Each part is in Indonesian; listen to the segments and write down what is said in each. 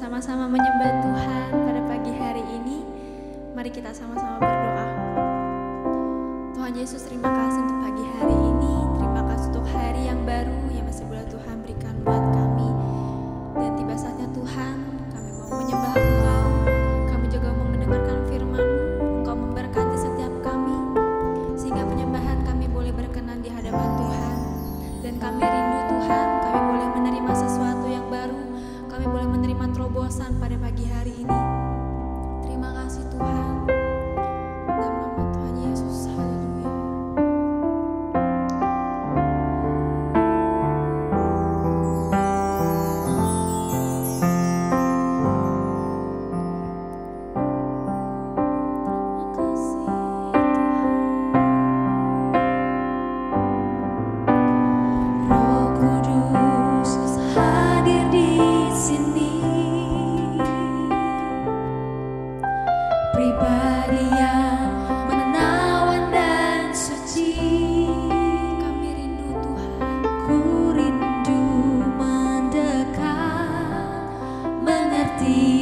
bersama-sama menyembah Tuhan pada pagi hari ini. Mari kita sama-sama berdoa. Tuhan Yesus, terima kasih untuk pagi hari ini. Terima kasih untuk hari yang baru yang masih boleh Tuhan berikan buat kami. Dan tiba saatnya Tuhan, kami mau menyembah Engkau. Kami juga mau mendengarkan firman-Mu. Engkau memberkati setiap kami, sehingga penyembahan kami boleh berkenan di hadapan Tuhan. Dan kami rindu Tuhan, kami boleh menerima sesuatu yang baru. Kami boleh menerima terobosan pada pagi hari ini. Terima kasih Tuhan. Dalam nama Tuhan Yesus, haleluya. Mengerti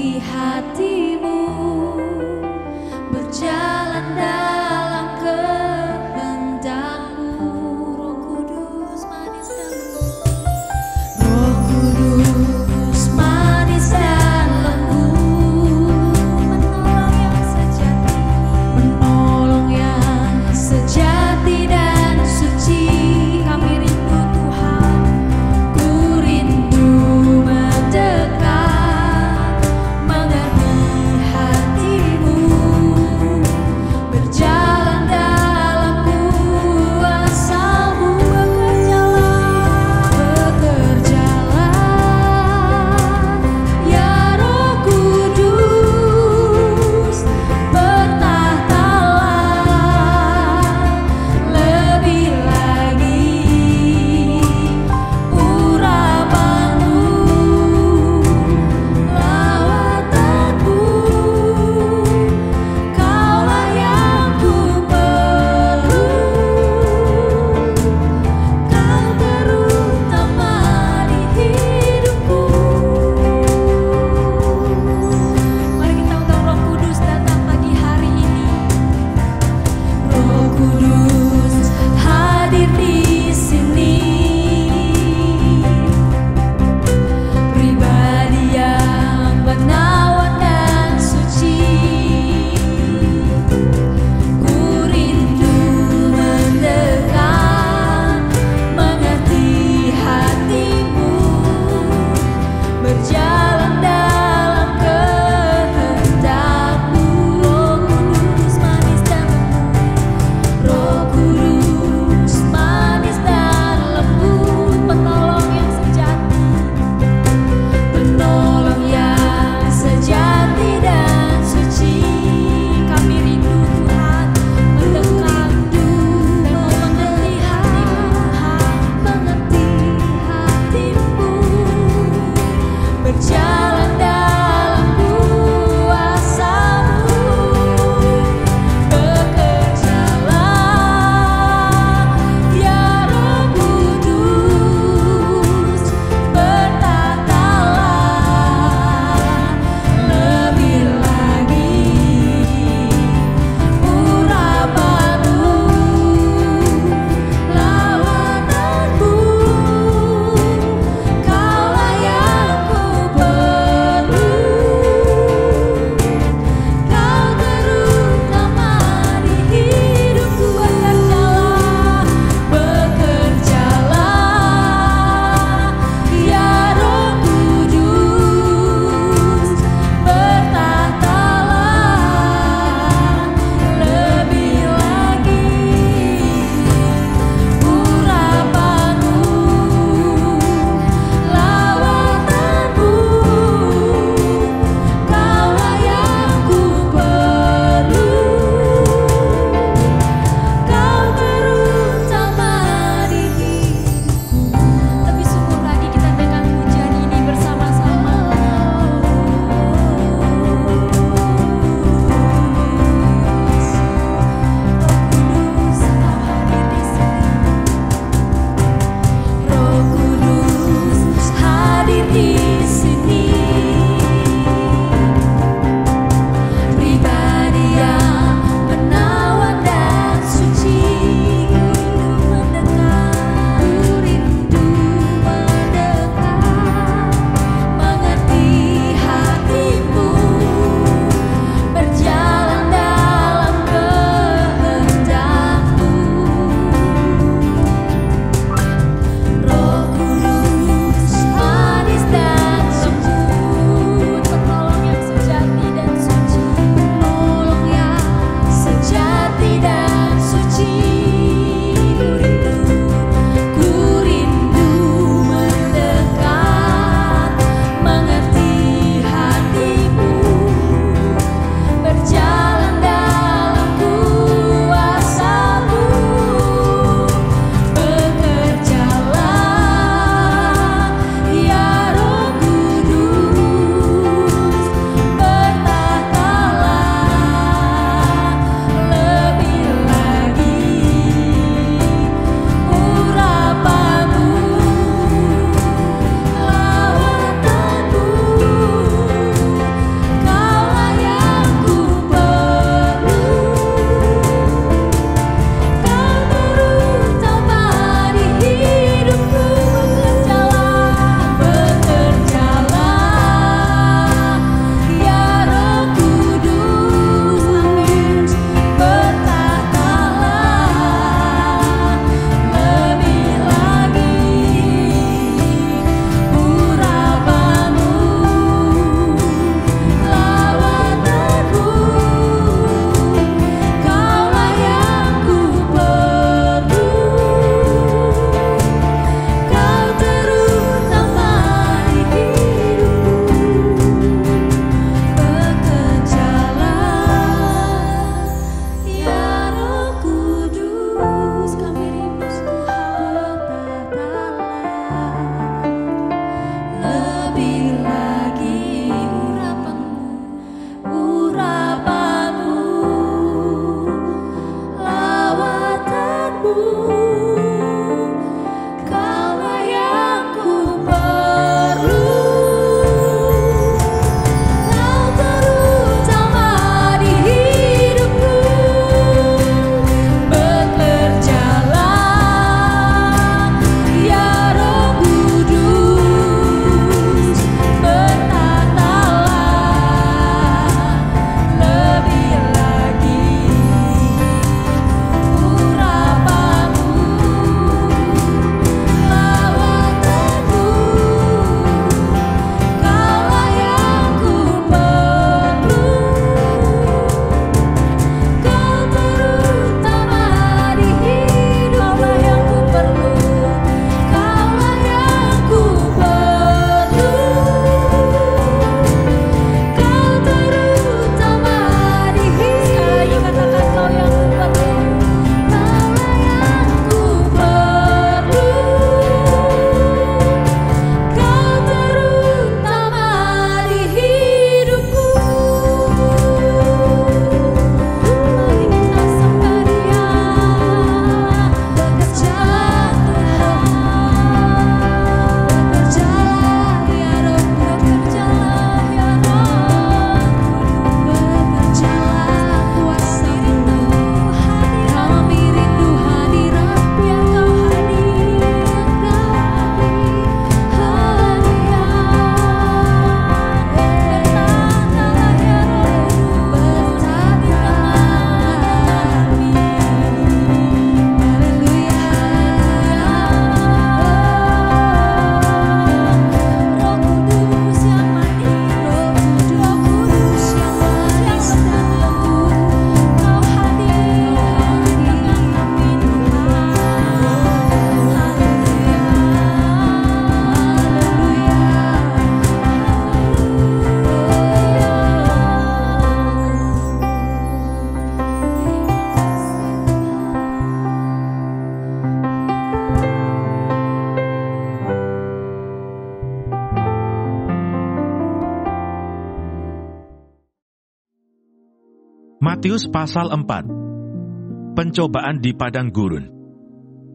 Matius pasal 4. Pencobaan di padang gurun.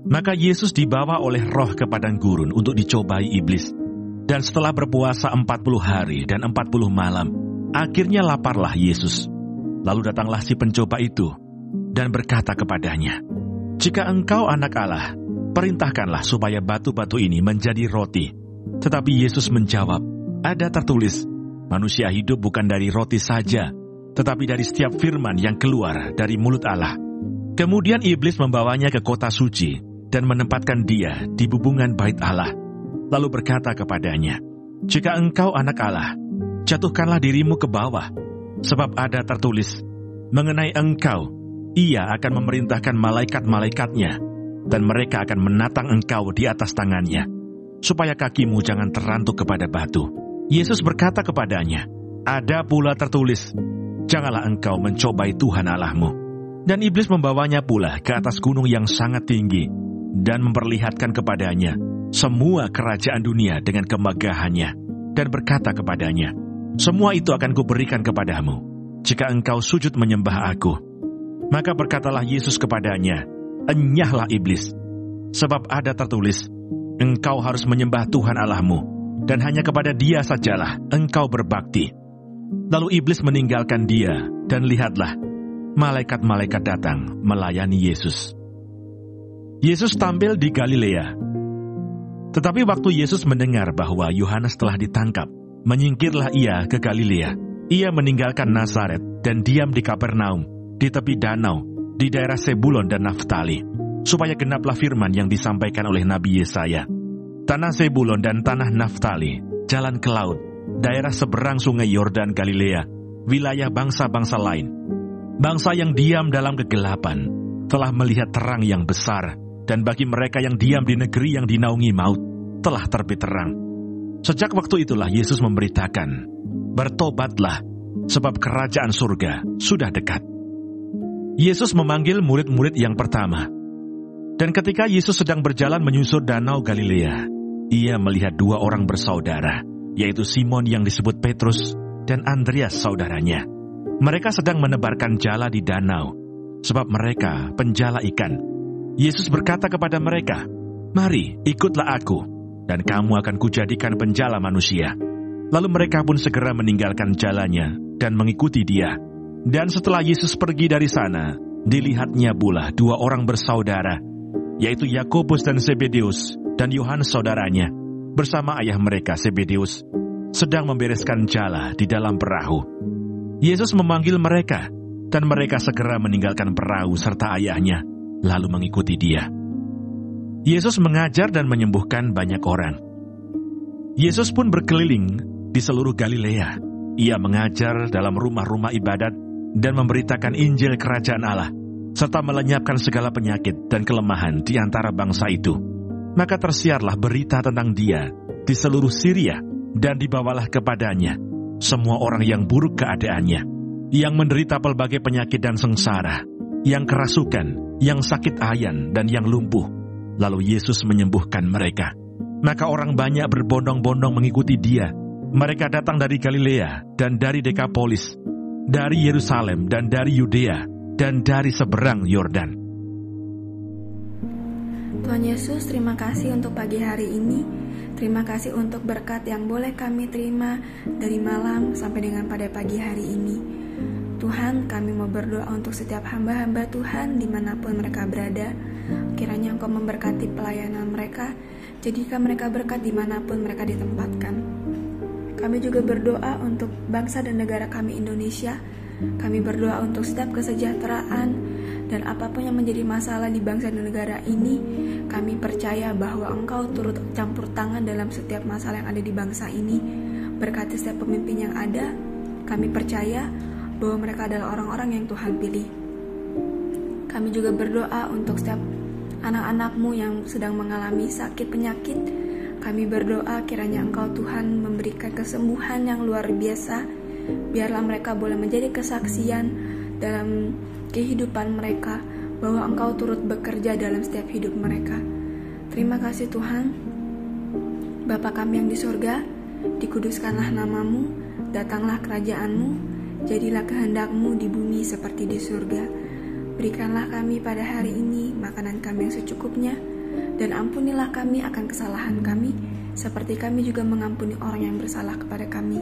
Maka Yesus dibawa oleh Roh ke padang gurun untuk dicobai iblis. Dan setelah berpuasa 40 hari dan 40 malam, akhirnya laparlah Yesus. Lalu datanglah si pencoba itu dan berkata kepadanya, "Jika engkau anak Allah, perintahkanlah supaya batu-batu ini menjadi roti." Tetapi Yesus menjawab, "Ada tertulis, manusia hidup bukan dari roti saja, tetapi dari setiap firman yang keluar dari mulut Allah." Kemudian iblis membawanya ke kota suci dan menempatkan dia di bubungan bait Allah. Lalu berkata kepadanya, "Jika engkau anak Allah, jatuhkanlah dirimu ke bawah, sebab ada tertulis, mengenai engkau, ia akan memerintahkan malaikat-malaikatnya, dan mereka akan menatang engkau di atas tangannya, supaya kakimu jangan terantuk kepada batu." Yesus berkata kepadanya, "Ada pula tertulis, janganlah engkau mencobai Tuhan Allahmu." Dan iblis membawanya pula ke atas gunung yang sangat tinggi, dan memperlihatkan kepadanya semua kerajaan dunia dengan kemegahannya, dan berkata kepadanya, "Semua itu akan kuberikan kepadamu, jika engkau sujud menyembah aku." Maka berkatalah Yesus kepadanya, "Enyahlah iblis, sebab ada tertulis, engkau harus menyembah Tuhan Allahmu, dan hanya kepada Dia sajalah engkau berbakti." Lalu iblis meninggalkan dia, dan lihatlah, malaikat-malaikat datang melayani Yesus. Yesus tampil di Galilea. Tetapi waktu Yesus mendengar bahwa Yohanes telah ditangkap, menyingkirlah ia ke Galilea. Ia meninggalkan Nazaret dan diam di Kapernaum, di tepi danau, di daerah Sebulon dan Naftali, supaya genaplah firman yang disampaikan oleh Nabi Yesaya. Tanah Sebulon dan tanah Naftali, jalan ke laut, daerah seberang sungai Yordan Galilea, wilayah bangsa-bangsa lain. Bangsa yang diam dalam kegelapan telah melihat terang yang besar, dan bagi mereka yang diam di negeri yang dinaungi maut, telah terbit terang. Sejak waktu itulah Yesus memberitakan, "Bertobatlah, sebab kerajaan surga sudah dekat." Yesus memanggil murid-murid yang pertama. Dan ketika Yesus sedang berjalan menyusur danau Galilea, ia melihat dua orang bersaudara, yaitu Simon yang disebut Petrus dan Andreas saudaranya. Mereka sedang menebarkan jala di danau, sebab mereka penjala ikan. Yesus berkata kepada mereka, "Mari, ikutlah aku, dan kamu akan kujadikan penjala manusia." Lalu mereka pun segera meninggalkan jalannya dan mengikuti dia. Dan setelah Yesus pergi dari sana, dilihatnya pula dua orang bersaudara, yaitu Yakobus dan Zebedeus dan Yohanes saudaranya, bersama ayah mereka Zebedeus, sedang membereskan jala di dalam perahu. Yesus memanggil mereka, dan mereka segera meninggalkan perahu serta ayahnya, lalu mengikuti dia. Yesus mengajar dan menyembuhkan banyak orang. Yesus pun berkeliling di seluruh Galilea. Ia mengajar dalam rumah-rumah ibadat dan memberitakan Injil Kerajaan Allah, serta melenyapkan segala penyakit dan kelemahan di antara bangsa itu. Maka tersiarlah berita tentang dia di seluruh Syria, dan dibawalah kepadanya semua orang yang buruk keadaannya, yang menderita pelbagai penyakit dan sengsara, yang kerasukan, yang sakit ayan, dan yang lumpuh. Lalu Yesus menyembuhkan mereka. Maka orang banyak berbondong-bondong mengikuti dia. Mereka datang dari Galilea dan dari Dekapolis, dari Yerusalem dan dari Yudea, dan dari seberang Yordan. Tuhan Yesus, terima kasih untuk pagi hari ini. Terima kasih untuk berkat yang boleh kami terima dari malam sampai dengan pada pagi hari ini. Tuhan, kami mau berdoa untuk setiap hamba-hamba Tuhan dimanapun mereka berada. Kiranya Engkau memberkati pelayanan mereka, jadikan mereka berkat dimanapun mereka ditempatkan. Kami juga berdoa untuk bangsa dan negara kami Indonesia. Kami berdoa untuk setiap kesejahteraan dan apapun yang menjadi masalah di bangsa dan negara ini. Kami percaya bahwa Engkau turut campur tangan dalam setiap masalah yang ada di bangsa ini. Berkati setiap pemimpin yang ada. Kami percaya bahwa mereka adalah orang-orang yang Tuhan pilih. Kami juga berdoa untuk setiap anak-anak-Mu yang sedang mengalami sakit penyakit. Kami berdoa kiranya Engkau Tuhan memberikan kesembuhan yang luar biasa. Biarlah mereka boleh menjadi kesaksian dalam kehidupan mereka, bahwa Engkau turut bekerja dalam setiap hidup mereka. Terima kasih Tuhan. Bapa kami yang di surga, dikuduskanlah nama-Mu, datanglah kerajaan-Mu, Jadilah kehendak-Mu di bumi seperti di surga. Berikanlah kami pada hari ini makanan kami yang secukupnya, dan ampunilah kami akan kesalahan kami, seperti kami juga mengampuni orang yang bersalah kepada kami.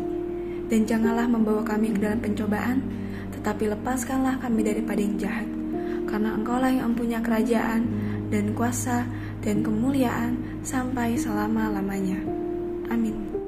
Dan janganlah membawa kami ke dalam pencobaan, tetapi lepaskanlah kami daripada yang jahat. Karena Engkaulah yang mempunyai kerajaan, dan kuasa, dan kemuliaan, sampai selama-lamanya. Amin.